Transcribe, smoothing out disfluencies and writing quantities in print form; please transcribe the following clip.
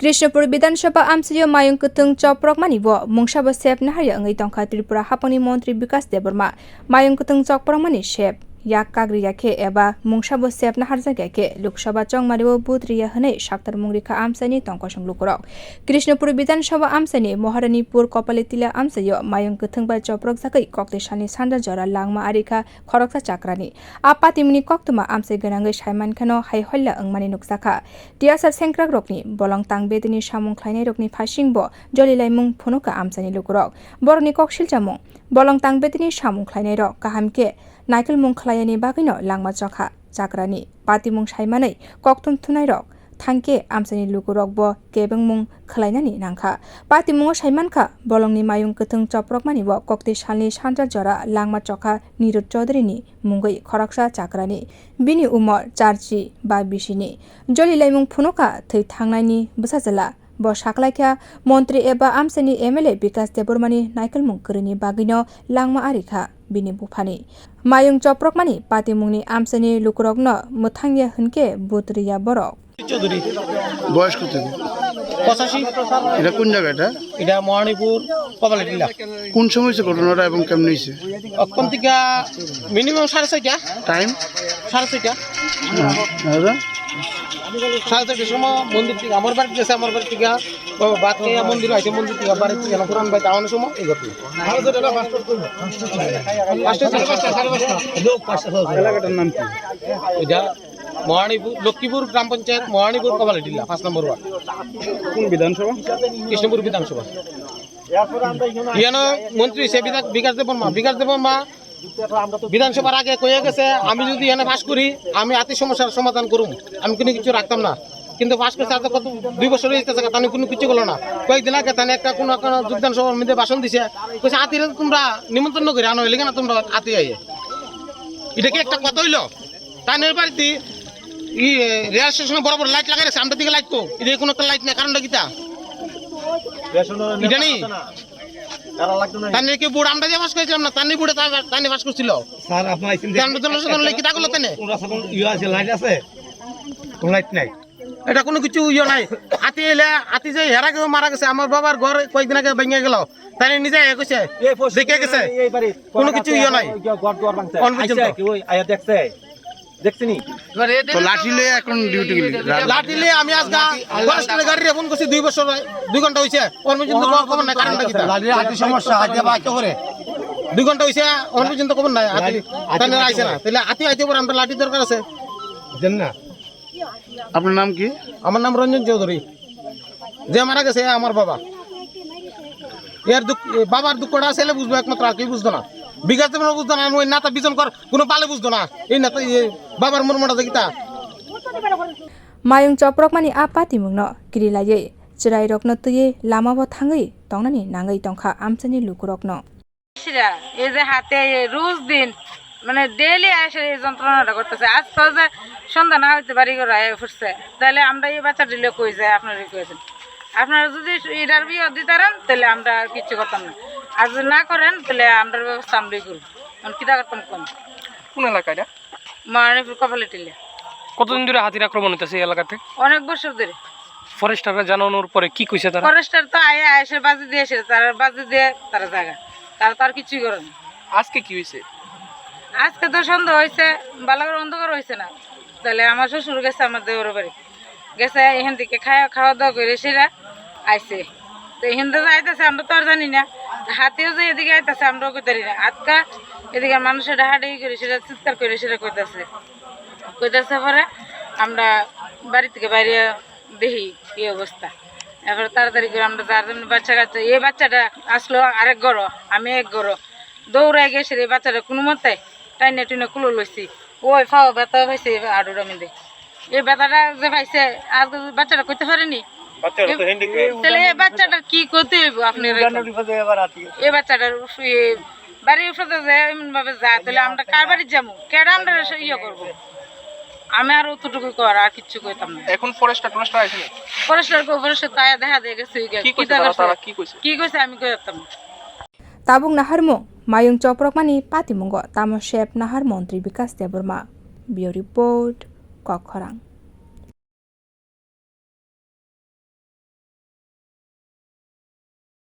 Krishnapur Bidansabha Amsayo Mayung Kutung Choprok Manibo Mungsaba Sep Nahaya Ngai Tongkha Tripura Hapani Montri Bikas Deborma Mayung Kutung Chokprok Mani Shep Yak Kagri Yake Eba Mungsaba Sep Naharja Gake Lok Sabha Chong Maribo Budriya Hane Shaktar Mungrika Amsani Tongkosang Lukurok Krishnapur Bidansabha Amsani Moharanipur Kopaletila Amsayo Mayung Kutung Ba Choprok Zakai Kokte Shani Sandra Jora Langma Arika Khoroksa Chakrani Apati Muni Koktuma Amsai Ganangai Shaiman Khano Hai Holla Angmani Nuksaka Tiasar Sengkrak Rokni Bolong Tang Bedini Shamung Klainai Rokni Phashingbo Joli Laimung Phunuka Amsani Lukurok Borni Kokshil Jamung Bolong Tang Bedini Shamung Klainai Rok Kahamke Naikal Mung Klayani Bagino Langma Chokha Chakrani Pati Mung Shaimanai Koktum Thunai Rok Thangke Amsani Lukurok Bo Kebeng Mung Klainani Nangkha Pati Mung Shaimanka Bolongni Mayung Kutung Choprok Mani Bo Kokte Shalni Sandra Jora Langma Chokha Nirut Chaudhary Mungai Khoroksa Chakrani Bini Umor Charchi Ba Bishini Joli Laimung Phunuka Thai Thangnani Busajala Bo Shaklaikha Montri Eba Amsani MLA Bikas Debormani Naikal Mung Kurni Bagino Langma Arika Bini Bufani Mayung Choprok Mani Pati Mungni Amsani Lukurokno Muthangya Hunke Butriya Borok Chowdhury বয়স কত 85 এটা কোন জায়গাটা এটা মহানিপুর কপালেটিলা কোন সময় হয়েছে ঘটনাটা এবং কেমন হয়েছে অক্ষণ থেকে মিনিমাম 6:30 টাইম 6:30 দাদা 6:30 সময় মন্দির থেকে আমার বাড়ি গেছে আমার বাড়ি থেকে বাদ খেয়ে মন্দির আইছে মন্দির থেকে বাড়ি থেকে পুরান ভাই যাওয়ার সময় এই ঘটনা এলাকাটার নাম কি এটা মহানিপুর লক্ষ্মীপুর গ্রাম পঞ্চায়েত মহানিপুর কপালেটিলা 5 নম্বর ওয়ার্ড কোন বিধানসভা কৃষ্ণপুর বিধানসভা ইয়ানো মন্ত্রী সে বিকাশ দেববর্মা বিধানসভার আগে কয়ে গেছে আমি যদি এখানে পাস করি আমি আতি সমস্যার সমাধান করুম আমি কোনো কিছু রাখতাম না কিন্তু পাস করতে আজ কত 2 বছর হয়েছে তাহলে কোনো কিছু করলো না কয়েকদিন আগে তাহলে একটা কোনো যোগদান সভার মধ্যে ভাষণ দিছে কইছে আতিরে তোমরা নিমন্ত্রণ করে আনো হইলে না তোমরা আতি আইয়ে এটা কি একটা কথা হইলো তানের বাড়িতে রেল স্টেশনে বড় বড় লাইট লাগাই আছে আমরা দিকে লাইট কো এটা কোনো একটা লাইট না কারণটা কিটা এটা নেই তানে কি বুড় আমরা যে বাস করেছিলাম না তানি বুড়ে তানি বাস করছিল স্যার আপনি আইছেন জানবো জনসাধারণ লাগি কিটা করলো তানে কোন রাস্তা কোন আছে লাইট আছে কোন লাইট নাই এটা কোনো কিছু নাই হাতি যে হেরা গেছে মারা গেছে আমার বাবার ঘর কয়েকদিন আগে ভেঙে গেল তাই নিজে কইছে দেখে গেছে কোনো কিছু নাই দেখছিনি তো লাঠি লয়ে এখন ডিউটি গেলি লাঠি লয়ে আমি আজকে ফরেস্টের গাড়ি ফোন করছি 2 বছর 2 ঘন্টা হইছে ওর পর্যন্ত খবর নাই কারণটা কি লাঠি সমস্যা হাতে বাকি করে 2 ঘন্টা হইছে ওর পর্যন্ত খবর নাই হাতি তানে আইছে না তাহলে হাতি আইতে পর আমরা লাঠি দরকার আছে দেন না আপনার নাম কি আমার নাম রঞ্জন চৌধুরী যে মারা গেছে আমার বাবা এর বাবার দুঃখটা ছেলে বুঝবো একমাত্র আর কি বুঝতো না বিকাশ দেব বুঝতো না ওই নাতা বিজন কর কোনো পালে বুঝতো না এই নাতা বাবার মর্মটা দেখিতা Mayung Choprok Mani Apati Mungno Kirilaye Chirai Rokno Tuye Lamabo Thangai Tongnani Nangai Tongkha Amsani Lukurokno সেটা এই যে হাতে রোজ দিন মানে ডেইলি আসে এই যন্ত্রণাটা করতেছে আজ তো যে সন্ধ্যা না হইতে বাড়ি করে ফুটছে তাহলে আমরা এই বাচ্চা দিলে কই যায় আপনারা কইছেন আপনারা যদি এটার বিয়ে দিতারেন তাহলে আমরা আর কিছু করতাম না আর যদি না করেন তাহলে আমরা ব্যবস্থা আমরাই করব আমি কিটা করতাম কম কোন এলাকাটা মহানিপুর কপালেটিলা কতদিন ধরে হাতির আক্রমণ হইতেছে এই এলাকাতে অনেক বছর ধরে ফরেস্টাররা জানানোর পরে কি কইছে তারা ফরেস্টার তো আয়েসের বাজি দিয়ে এসে তারা বাজি দিয়ে তারা জায়গা তারা তার কিছুই করে না আজকে কি হইছে আজকে তো সন্ধ্যা হয়েছে বালাগর অন্ধকার হয়েছে না তাহলে আমার শ্বশুর গেছে আমার দেওয়ার বাড়ি গেছে এখান থেকে খাওয়া দাওয়া করে সেরা আইসে তো এখান থেকে আইতেছে আমরা তো আর জানি না হাতেও যে এদিকে আইতেছে আমরাও কইতে পারি না আজকা এদিকে মানুষের হাঁটাই করে সেটা চিৎকার করে সেটা কইতেছে পরে আমরা বাড়ি থেকে বাইরে দেখি এই অবস্থা এবার তাড়াতাড়ি করে আমরা যার জন্য বাচ্চা কাচ্চা এই বাচ্চাটা আসলো আরেক গড় আমি এক গড় দৌড়াই গেছে এই বাচ্চাটা কোনো মতে টাইনে টুইনে কুলো লইছি ওই ফাও ব্যথা পাইছে আডুরা মিলে এই ব্যথাটা যে পাইছে আর বাচ্চাটা করতে পারেনি তাহলে এই বাচ্চাটার কি করতে হইব আপনি এই বাচ্চাটার বাড়ির উপরে যে এমন ভাবে যায় তাহলে আমরা কার বাড়ি যাবো কেডা আমরা ইয়ে করবো আমি আর অতটুকু কর আর কিচ্ছু কইতাম না এখন ফরেস্টার আইছে না ফরেস্টার তাই দেখা দিয়ে গেছে কি কইছে আমি কইতাম না Tabung Naharmo Mayung Choprok Mani Pati Mungo Tamo Shep Nahar Montri Bikas Deborma Bio Report Kokhorang